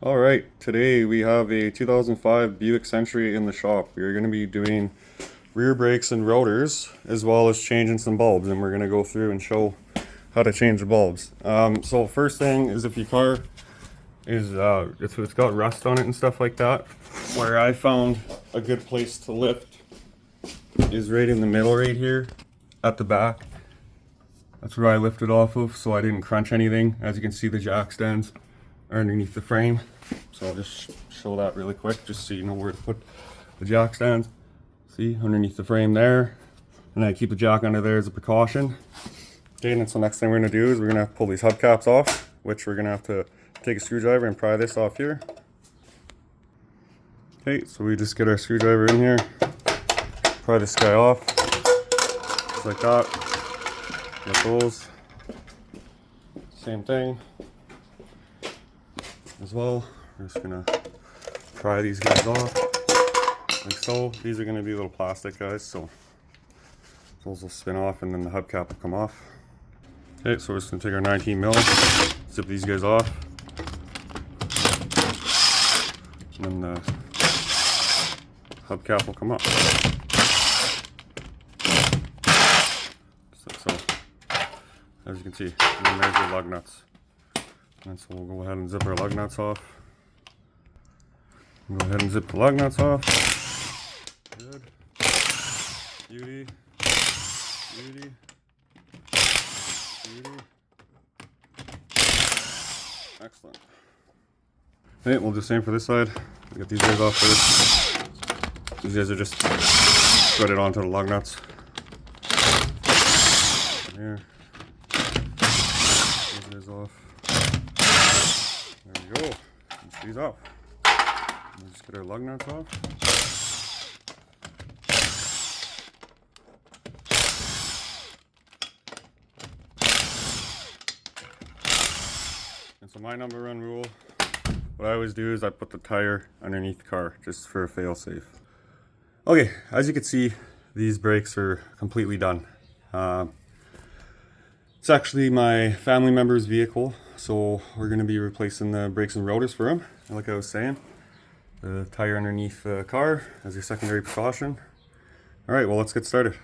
All right, today we have a 2005 Buick Century in the shop. We are going to be doing rear brakes and rotors, as well as changing some bulbs, and we're going to go through and show how to change the bulbs. So first thing is, if your car is if it's got rust on it and stuff like that, where I found a good place to lift is right in the middle right here at the back. That's where I lifted off of, so I didn't crunch anything. As you can see, the jack stands are underneath the frame, so I'll just show that really quick just so you know where to put the jack stands. See, underneath the frame there, and I keep the jack under there as a precaution. Okay, and so next thing we're going to do is we're going to have to pull these hubcaps off, which we're going to have to take a screwdriver and pry this off here. Okay, so we just get our screwdriver in here, pry this guy off, just like that. Get those. Same thing as well. We're just gonna pry these guys off like so. These are gonna be little plastic guys, so those will spin off and then the hubcap will come off. Okay, so we're just gonna take our 19 mil, zip these guys off, and then the hubcap will come up. Just like so. As you can see, and then there's your lug nuts. And so we'll go ahead and zip our lug nuts off. Go ahead and zip the lug nuts off. Good. Beauty. Beauty. Beauty. Excellent. Okay, we'll do the same for this side. We'll get these guys off first. These guys are just threaded onto the lug nuts. Here. These guys off. There we go. Let's these off. We'll just get our lug nuts off. And so my number one rule, what I always do is I put the tire underneath the car just for a fail safe. Okay, as you can see, these brakes are completely done. It's actually my family member's vehicle, so we're going to be replacing the brakes and rotors for him. And like I was saying, the tire underneath the car as your secondary precaution. Alright, well, let's get started.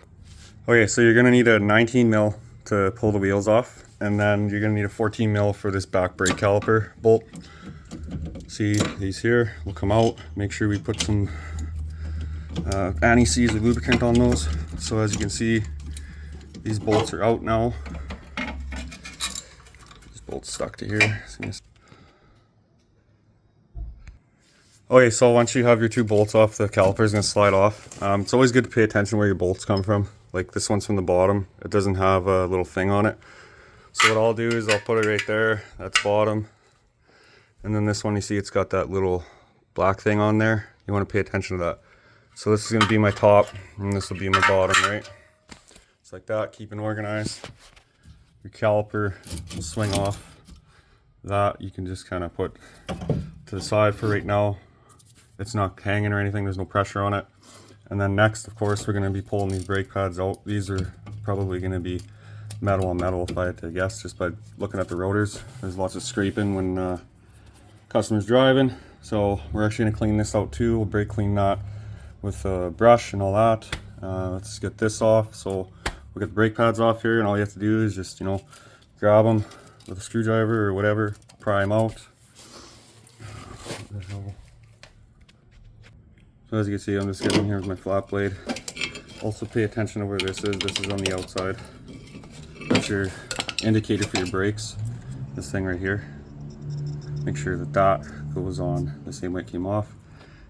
Okay, so you're going to need a 19 mil to pull the wheels off, and then you're going to need a 14 mil for this back brake caliper bolt. See, these here will come out. Make sure we put some anti-seize or lubricant on those. So as you can see, these bolts are out now. Bolts stuck to here. Okay, so once you have your two bolts off, the caliper is going to slide off. It's always good to pay attention where your bolts come from. Like this one's from the bottom. It doesn't have a little thing on it. So what I'll do is I'll put it right there. That's bottom. And then this one, you see it's got that little black thing on there. You want to pay attention to that. So this is going to be my top, and this will be my bottom, right? It's like that, keeping organized. Your caliper will swing off. That you can just kind of put to the side for right now. It's not hanging or anything, there's no pressure on it. And then next, of course, we're going to be pulling these brake pads out. These are probably going to be metal on metal, if I had to guess, just by looking at the rotors. There's lots of scraping when customers driving. So we're actually going to clean this out too. We'll brake clean that with a brush and all that. Let's get this off. So we'll get the brake pads off here, and all you have to do is just, grab them with a screwdriver or whatever, pry them out. So as you can see, I'm just getting here with my flat blade. Also pay attention to where this is. This is on the outside. That's your indicator for your brakes. This thing right here. Make sure that that goes on the same way it came off.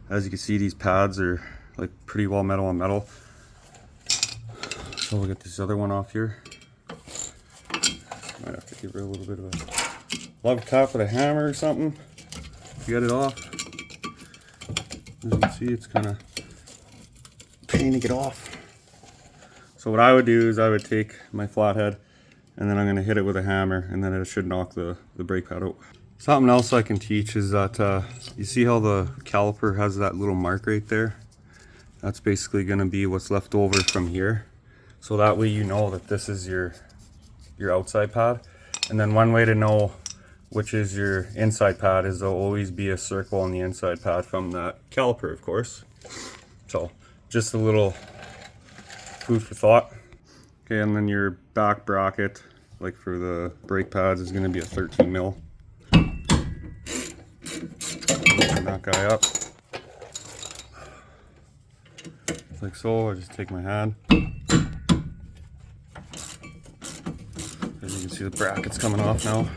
As you can see, these pads are like pretty well metal on metal. So we'll get this other one off here. Might have to give her a little bit of a love tap with a hammer or something to get it off. As you can see, it's kind of pain to get off. So what I would do is I would take my flathead, and then I'm going to hit it with a hammer, and then it should knock the brake pad out. Something else I can teach is that you see how the caliper has that little mark right there? That's basically going to be what's left over from here. So that way you know that this is your outside pad. And then one way to know which is your inside pad, is there'll always be a circle on the inside pad from that caliper, of course. So just a little food for thought. Okay, and then your back bracket, like for the brake pads, is going to be a 13 mil. Open that guy up. Like so. I just take my hand. As you can see, the bracket's coming off now.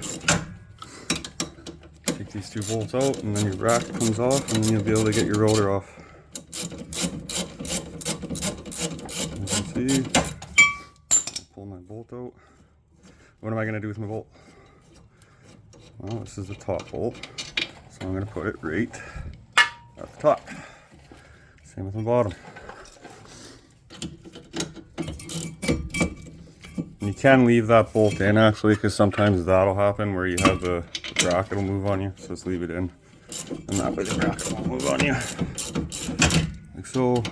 Take these two bolts out, and then your bracket comes off, and then you'll be able to get your rotor off. As you can see, pull my bolt out. What am I going to do with my bolt? Well, this is the top bolt, so I'm going to put it right at the top. Same with the bottom. And you can leave that bolt in actually, because sometimes that'll happen where you have the bracket will move on you. So just leave it in, and that way the bracket won't move on you. Like so.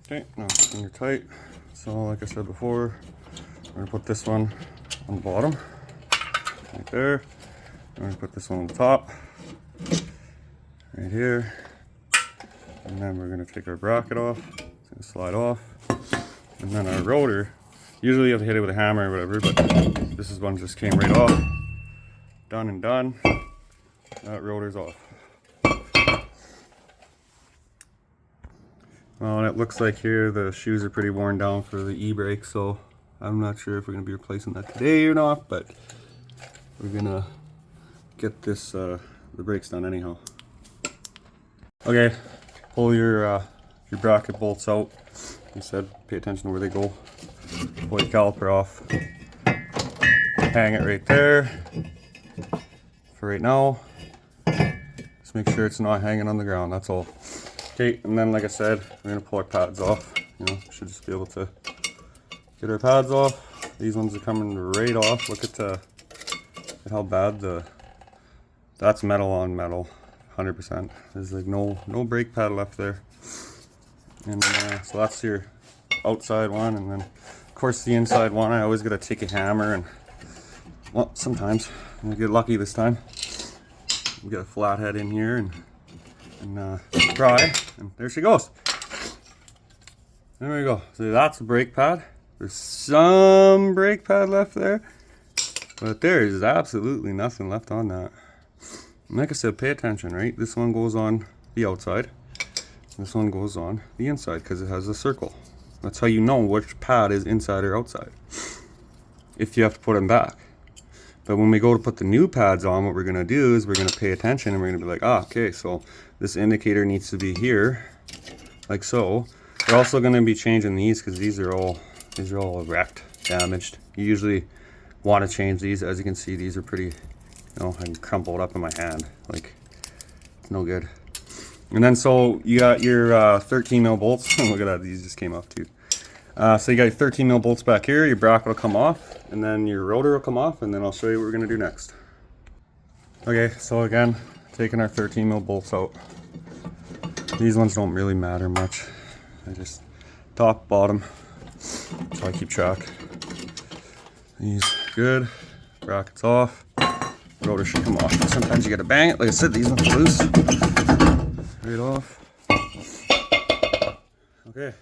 Okay, now finger tight. So like I said before, we're going to put this one on the bottom, right there. We're going to put this one on the top, right here. And then we're going to take our bracket off. It's going to slide off. And then our rotor, usually you have to hit it with a hammer or whatever, but this is one just came right off. Done and done. That rotor's off. Well, and it looks like here the shoes are pretty worn down for the e-brake, so I'm not sure if we're going to be replacing that today or not, but we're going to get this the brakes done anyhow. Okay, pull your bracket bolts out. Like I said, pay attention to where they go. Pull your caliper off. Hang it right there for right now. Just make sure it's not hanging on the ground, that's all. Okay, and then like I said, we're going to pull our pads off. You know, should just be able to get our pads off. These ones are coming right off. Look at how bad that's metal on metal, 100%. There's like no brake pad left there. And so that's your outside one, and then of course the inside one, I always gotta take a hammer and, well, sometimes I'm gonna get lucky this time. We got a flathead in here and pry, and there she goes. There we go. So that's the brake pad. There's some brake pad left there, but there is absolutely nothing left on that. And like I said, pay attention, right? This one goes on the outside. This one goes on the inside because it has a circle. That's how you know which pad is inside or outside, if you have to put them back. But when we go to put the new pads on, what we're going to do is we're going to pay attention, and we're going to be like, okay, so this indicator needs to be here, like so. We're also going to be changing these because these are all wrecked, damaged. You usually want to change these. As you can see, these are pretty, you know, I can crumple it up in my hand. Like, it's no good. And then so you got your 13 mil bolts. Look at that, these just came off too. So you got your 13 mil bolts back here. Your bracket will come off, and then your rotor will come off, and then I'll show you what we're gonna do next. Okay, so again, taking our 13 mil bolts out. These ones don't really matter much. I just top, bottom, so I keep track. These good, brackets off, rotor should come off. Sometimes you gotta bang it. Like I said, these ones are loose. Right off. Okay,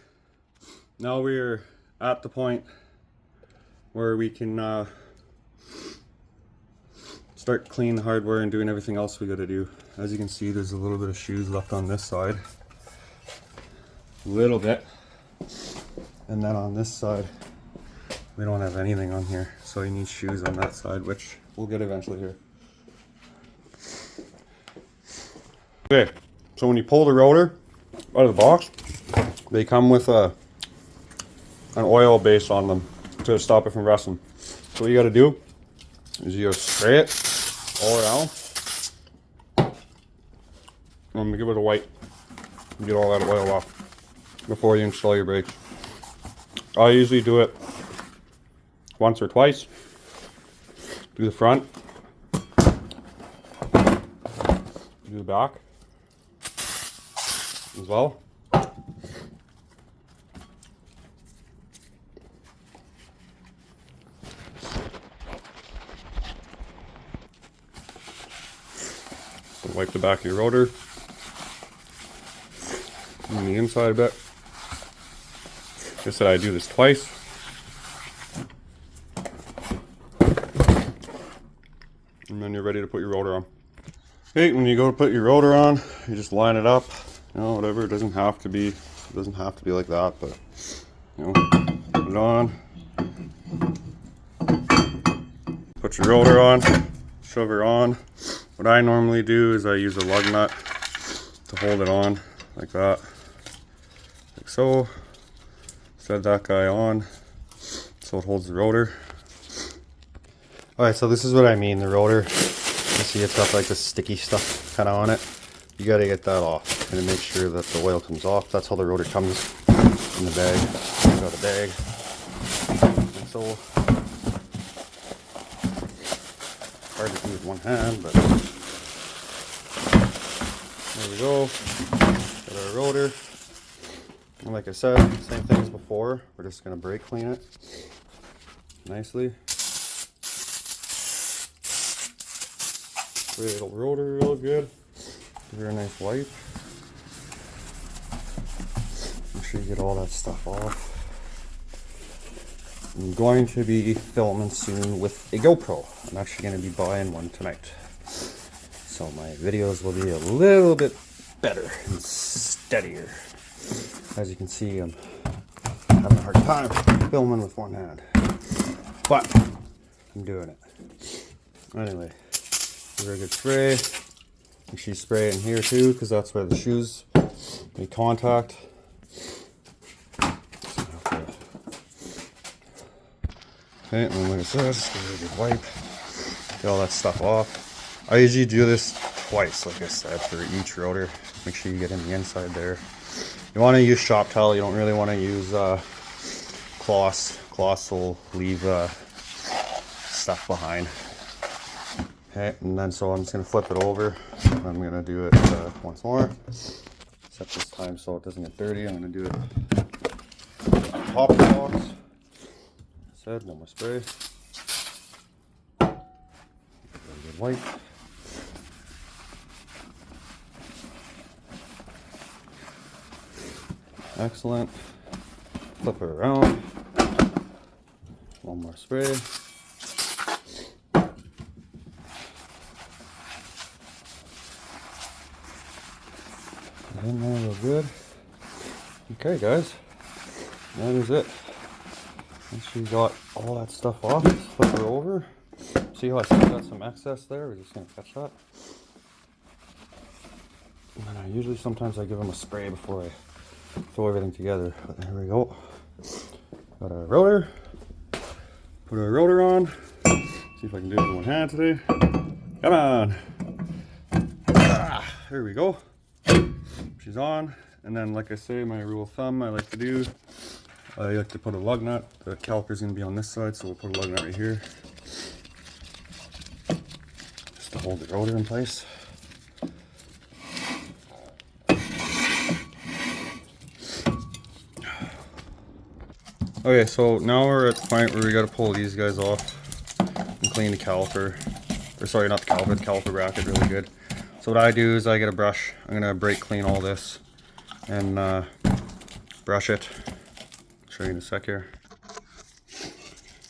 now we're at the point where we can start cleaning the hardware and doing everything else we gotta do. As you can see, there's a little bit of shoes left on this side. A little bit. And then on this side, we don't have anything on here. So you need shoes on that side, which we'll get eventually here. Okay, so when you pull the rotor out of the box, they come with an oil base on them to stop it from rusting. So what you gotta do is you gotta spray it all around. I'm gonna give it a wipe and get all that oil off before you install your brakes. I usually do it once or twice. Do the front, do the back as well. So wipe the back of your rotor on the inside a bit. Like I said, I do this twice. And then you're ready to put your rotor on. Okay, when you go to put your rotor on, you just line it up. You know, whatever. It doesn't have to be like that, but you know, put it on. Put your rotor on, shove her on. What I normally do is I use a lug nut to hold it on, like that, like so. Set that guy on so it holds the rotor. Alright, so this is what I mean, the rotor. You see it's got like this sticky stuff kind of on it. You got to get that off and make sure that the oil comes off. That's how the rotor comes in the bag. Comes out of the bag. And so hard to do with one hand, but there we go. Got our rotor. And like I said, same thing as before. We're just going to brake clean it nicely. Spray the rotor real good. Give her a nice wipe. Make sure you get all that stuff off. I'm going to be filming soon with a GoPro. I'm actually going to be buying one tonight. So my videos will be a little bit better and steadier. As you can see, I'm having a hard time filming with one hand. But I'm doing it. Anyway, give her a good spray. Make sure you spray it in here too, because that's where the shoes make contact. Okay, and then like I said, just give it a good wipe. Get all that stuff off. I usually do this twice, like I said, for each rotor. Make sure you get in the inside there. You want to use shop towel. You don't really want to use cloths. Cloths will leave stuff behind. Okay, and then so I'm just going to flip it over. I'm going to do it once more. Except this time so it doesn't get dirty. I'm going to do it on top of the box. Said, one more spray. Good wipe. Excellent. Flip it around. One more spray. In there real good. Okay, guys. That is it. Once you got all that stuff off, flip her over. See how I still got some excess there? We're just going to catch that. And then usually sometimes I give them a spray before I throw everything together. But there we go. Got our rotor. Put our rotor on. See if I can do it with one hand today. Come on. Ah, there we go. She's on. And then, like I say, my rule of thumb I like to do, I like to put a lug nut. The caliper's going to be on this side, so we'll put a lug nut right here. Just to hold the rotor in place. Okay, so now we're at the point where we got to pull these guys off and clean the caliper. Or sorry, not the caliper, the caliper bracket really good. So what I do is I get a brush. I'm going to brake clean all this and brush it. I'll show you in a sec here.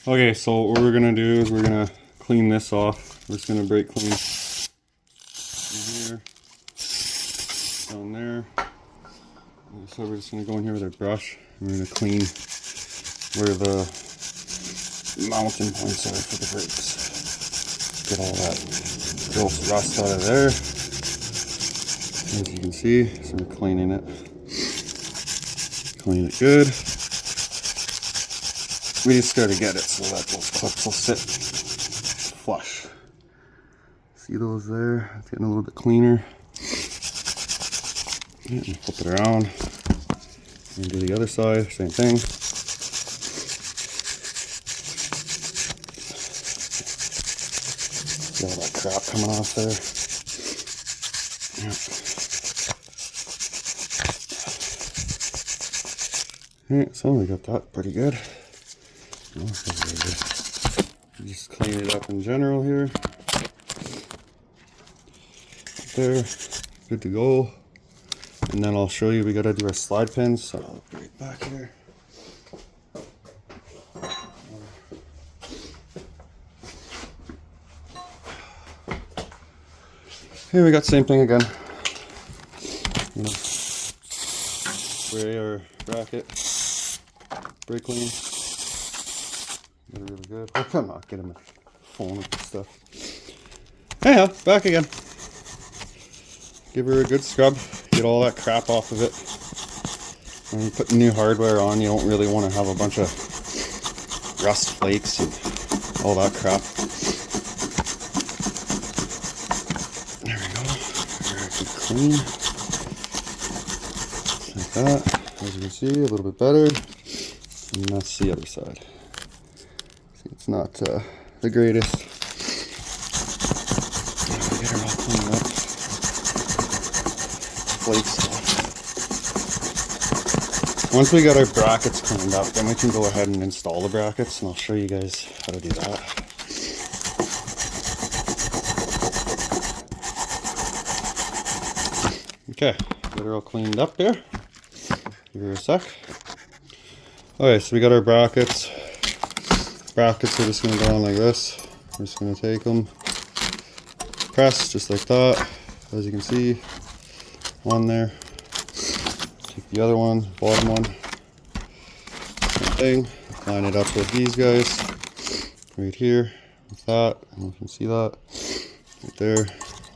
Okay, so what we're going to do is we're going to clean this off. We're just going to brake clean in here, down there. So we're just going to go in here with our brush and we're going to clean where the mounting points are for the brakes. Get all that gross rust out of there. As you can see, so we're cleaning it. Clean it good. We just gotta get it so that those clips will sit flush. See those there? It's getting a little bit cleaner. And flip it around. And do the other side, same thing. See all that crap coming off there. Alright, so we got that pretty good. Just clean it up in general here. there, good to go. And then I'll show you, we gotta do our slide pins, so I'll be right back here. Here we got same thing again. You know, spray our bracket, brake clean. Get it really good. Hope I'm not getting my phone and stuff. Anyhow, back again. Give her a good scrub, get all that crap off of it. When you put new hardware on, you don't really want to have a bunch of rust flakes and all that crap. There we go. Very clean. Just like that. As you can see, a little bit better. And that's the other side. See, it's not the greatest. Get her all cleaned up. Flakes off. Once we got our brackets cleaned up, then we can go ahead and install the brackets, and I'll show you guys how to do that. Okay, get her all cleaned up there. Give her a sec. Okay, so we got our brackets. Brackets are just going to go on like this. We're just going to take them, press just like that, as you can see. One there. Take the other one, bottom one. Same thing. Line it up with these guys. Right here. With that. And you can see that. Right there.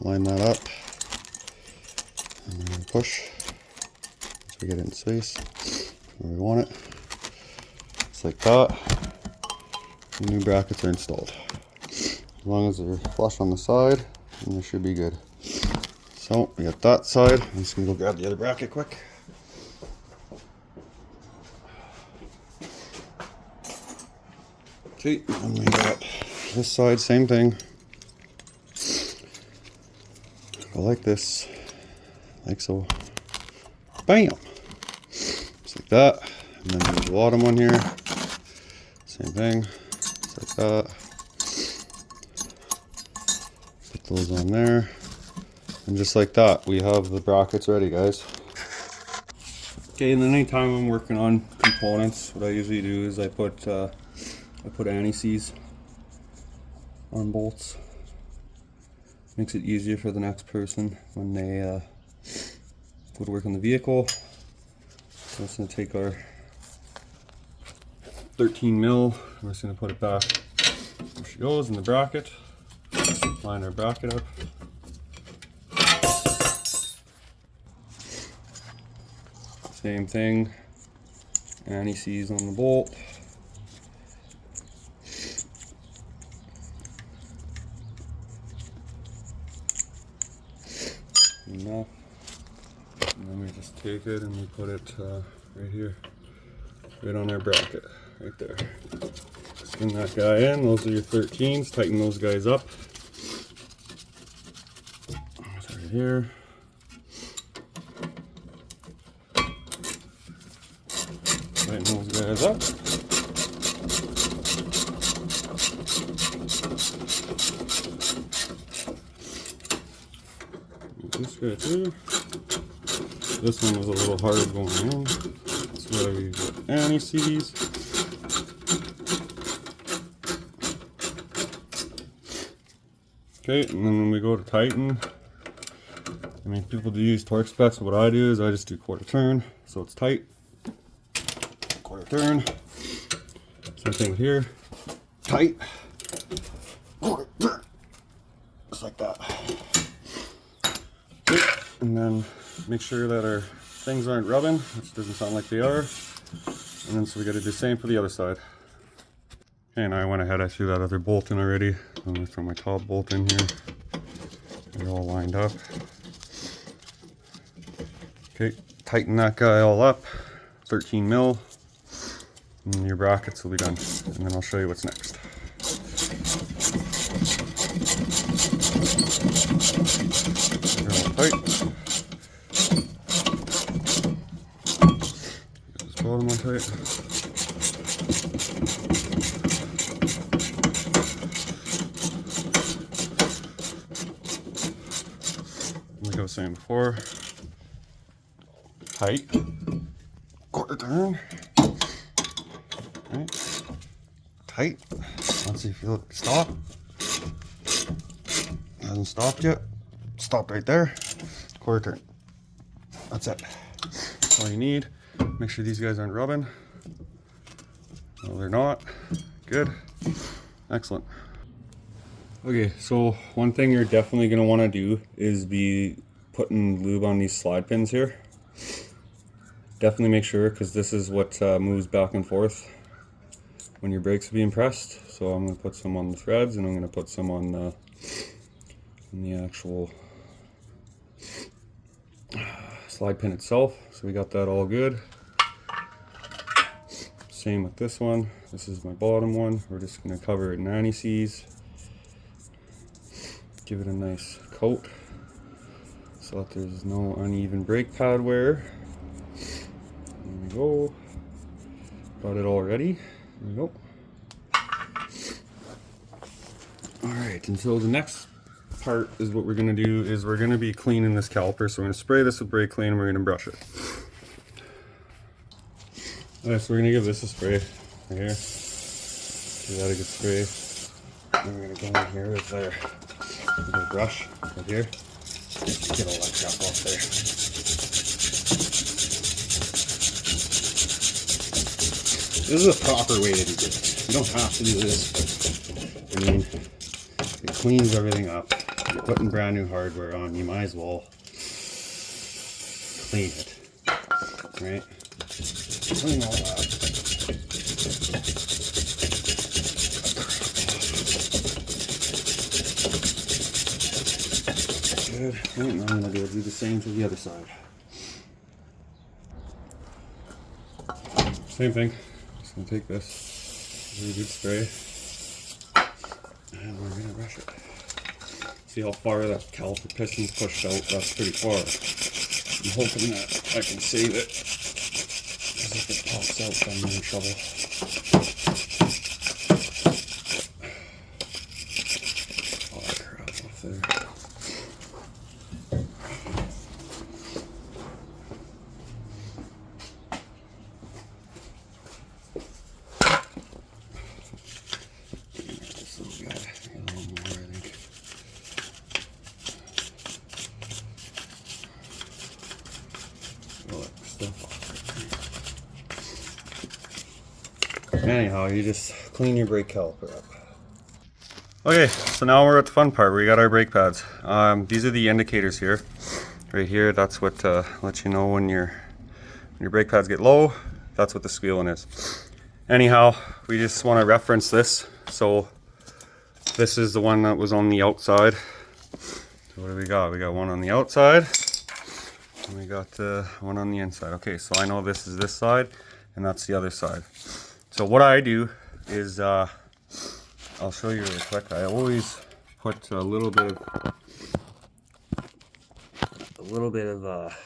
Line that up. And then push. So we get it in space where we want it. Just like that. The new brackets are installed. As long as they're flush on the side, then they should be good. So we got that side. I'm just gonna go grab the other bracket quick. Okay, and we got this side, same thing. Go like this, like so. Bam! Just like that. And then the bottom one here, same thing, just like that. Put those on there. And just like that, we have the brackets ready, guys. Okay, and then anytime I'm working on components, what I usually do is I put anti-seize on bolts. Makes it easier for the next person when they go to work on the vehicle. So I'm just going to take our 13 mil, we're just going to put it back where she goes in the bracket. Line our bracket up. Same thing, anti-seize on the bolt. Enough. And then we just take it and we put it right here, right on our bracket, right there. Spin that guy in, those are your 13s, tighten those guys up. Right here. Tighten those guys up. This guy too. This one was a little hard going in. That's why we got anti-seize. Okay, and then when we go to tighten, I mean, people do use torque specs. What I do is I just do quarter turn, so it's tight. Quarter turn. Same thing with here. Tight. Quarter turn. Just like that. Okay. And then make sure that our things aren't rubbing, which doesn't sound like they are. And then so we got to do the same for the other side. Okay, and I went ahead, I threw that other bolt in already. I'm going to throw my top bolt in here. They're all lined up. Okay, tighten that guy all up. 13 mil. And your brackets will be done. And then I'll show you what's next. They're all tight. Get this bottom one tight. saying before, tight, quarter turn, right, tight. Once you feel it stop, hasn't stopped yet, stop right there, quarter turn. That's it. That's all you need. Make sure these guys aren't rubbing. No, they're not. Good. Excellent. Okay, so one thing you're definitely going to want to do is be putting lube on these slide pins here. Definitely make sure, because this is what moves back and forth when your brakes are being pressed. So I'm going to put some on the threads, and I'm going to put some on the actual slide pin itself. So we got that all good. Same with this one. This is my bottom one. We're just going to cover it in anti-seize. Give it a nice coat so that there's no uneven brake pad wear. There we go. Got it all ready. There we go. Alright, and so the next part is what we're going to do is we're going to be cleaning this caliper. So we're going to spray this with brake clean and we're going to brush it. Alright, so we're going to give this a spray right here. Give that a good spray. And we're going to go in here with our brush right here. Get all that crap off there. This is a proper way to do it. You don't have to do this. I mean, it cleans everything up. You're putting brand new hardware on. You might as well clean it. Right? Clean all that. Good. Right, now I'm going to do the same to the other side. Same thing. Just going to take this really good spray and we're going to brush it. See how far that caliper piston's pushed out? That's pretty far. I'm hoping that I can save it, because if it pops out then I'm in trouble. Oh crap, off there. Anyhow, you just clean your brake caliper up. Okay, so now we're at the fun part. We got our brake pads. These are the indicators here. Right here, that's what lets you know when your brake pads get low. That's what the squealing is. Anyhow, we just want to reference this. So this is the one that was on the outside. So what do we got? We got one on the outside, and we got one on the inside. Okay, so I know this is this side, and that's the other side. So what I do is, I'll show you really quick. I always put a little bit of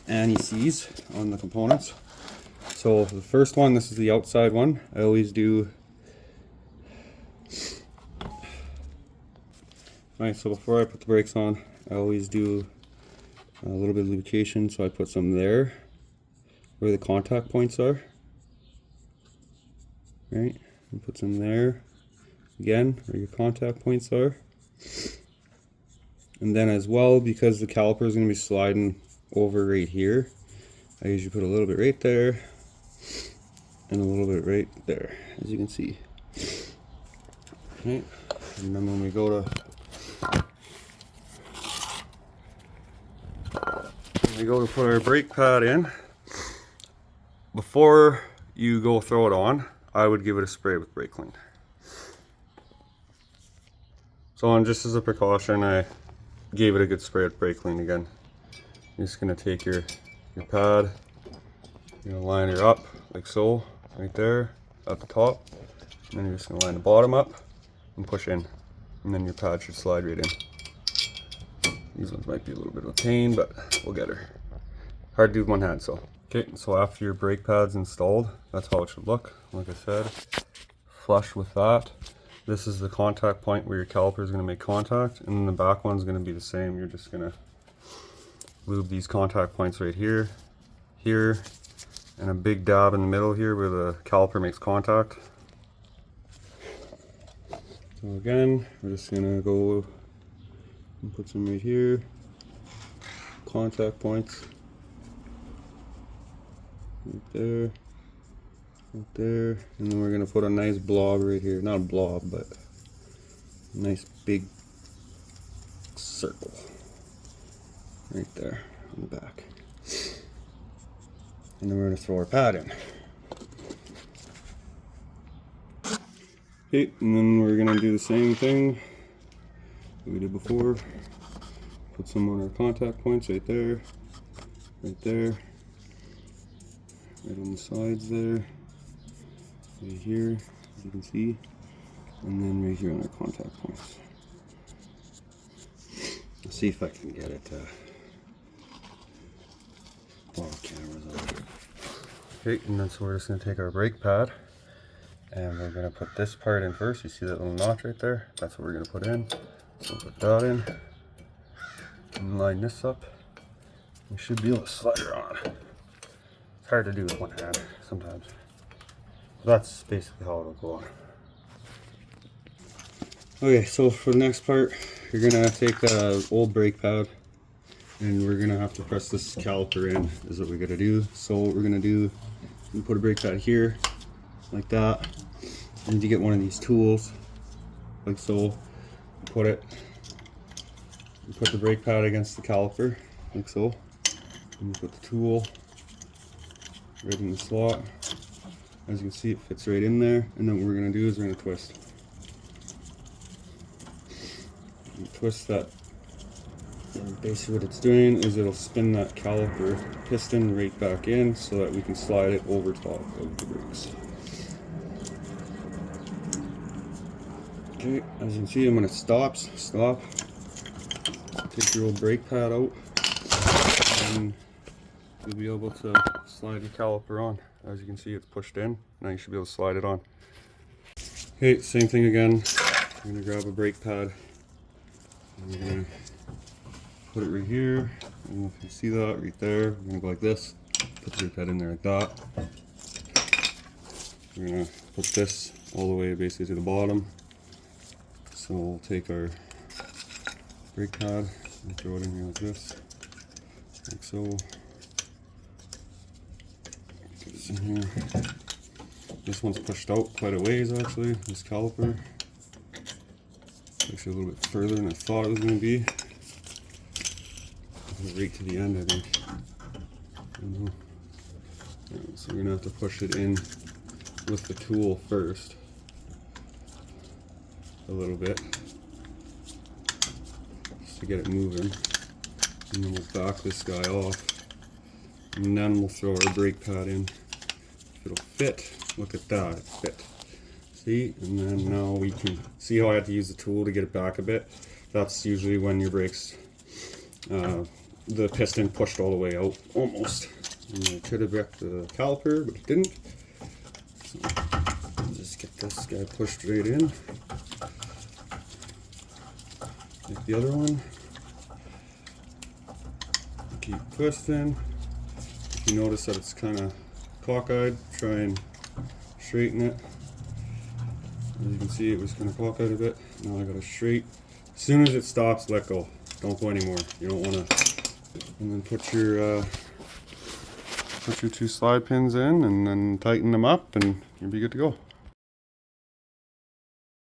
anti-seize on the components. So the first one, this is the outside one. I always do. Alright, so before I put the brakes on, I always do a little bit of lubrication. So I put some there, where the contact points are. Right, and put some there again where your contact points are, and then as well, because the caliper is going to be sliding over right here, I usually put a little bit right there and a little bit right there, as you can see. Right, and then when we go to put our brake pad in, before you go throw it on, I would give it a spray with brake clean. So just as a precaution, I gave it a good spray with brake clean again. You're just going to take your pad, you're going to line her up like so, right there at the top, and then you're just going to line the bottom up and push in, and then your pad should slide right in. These ones might be a little bit of a pain, but we'll get her. Hard to do with one hand, so. Okay, so after your brake pad's installed, that's how it should look. Like I said, flush with that. This is the contact point where your caliper is going to make contact, and then the back one's going to be the same. You're just going to lube these contact points right here, here, and a big dab in the middle here where the caliper makes contact. So again, we're just gonna go and put some right here, contact points, right there, right there, and then we're gonna put a nice blob right here. Not a blob, but a nice big circle right there on the back. And then we're gonna throw our pad in. Okay, and then we're gonna do the same thing that we did before. Put some on our contact points right there, right there, right on the sides there, right here, as you can see, and then right here on our contact points. Let's see if I can get it while the camera's on. Okay, and then so we're just gonna take our brake pad. And we're going to put this part in first. You see that little notch right there? That's what we're going to put in. So put that in. And line this up. We should be able to slide her on. It's hard to do with one hand sometimes. But that's basically how it'll go on. Okay, so for the next part, you're going to take the old brake pad. And we're going to have to press this caliper in, is what we're going to do. So what we're going to do, we put a brake pad here, like that. And you get one of these tools, like so. Put it, you put the brake pad against the caliper, like so. And you put the tool right in the slot. As you can see, it fits right in there. And then what we're going to do is we're going to twist. And twist that. And basically what it's doing is it'll spin that caliper piston right back in so that we can slide it over top of the brakes. Okay, as you can see, when it stops, stop. Take your old brake pad out, and you'll be able to slide your caliper on. As you can see, it's pushed in. Now you should be able to slide it on. Okay, same thing again. I'm gonna grab a brake pad. And we're gonna put it right here. And if you see that right there, we're gonna go like this. Put the brake pad in there like that. We're gonna put this all the way basically to the bottom. So we'll take our brake pad and throw it in here like this, like so. Get this in here. This one's pushed out quite a ways actually, this caliper. It's actually a little bit further than I thought it was going to be. Right to the end, I think. I don't know. Yeah, so we're going to have to push it in with the tool first. A little bit just to get it moving, and then we'll back this guy off, and then we'll throw our brake pad in. If it'll fit, look at that, it fit. See, and then now we can see how I had to use the tool to get it back a bit. That's usually when your brakes, the piston pushed all the way out, almost. And I could have wrecked the caliper, but it didn't. So just get this guy pushed right in. Like the other one. Keep twisting. If you notice that it's kind of cockeyed, try and straighten it. As you can see, it was kind of cockeyed a bit. Now I got it straight. As soon as it stops, let go. Don't go anymore. You don't want to. And then put your two slide pins in, and then tighten them up, and you'll be good to go.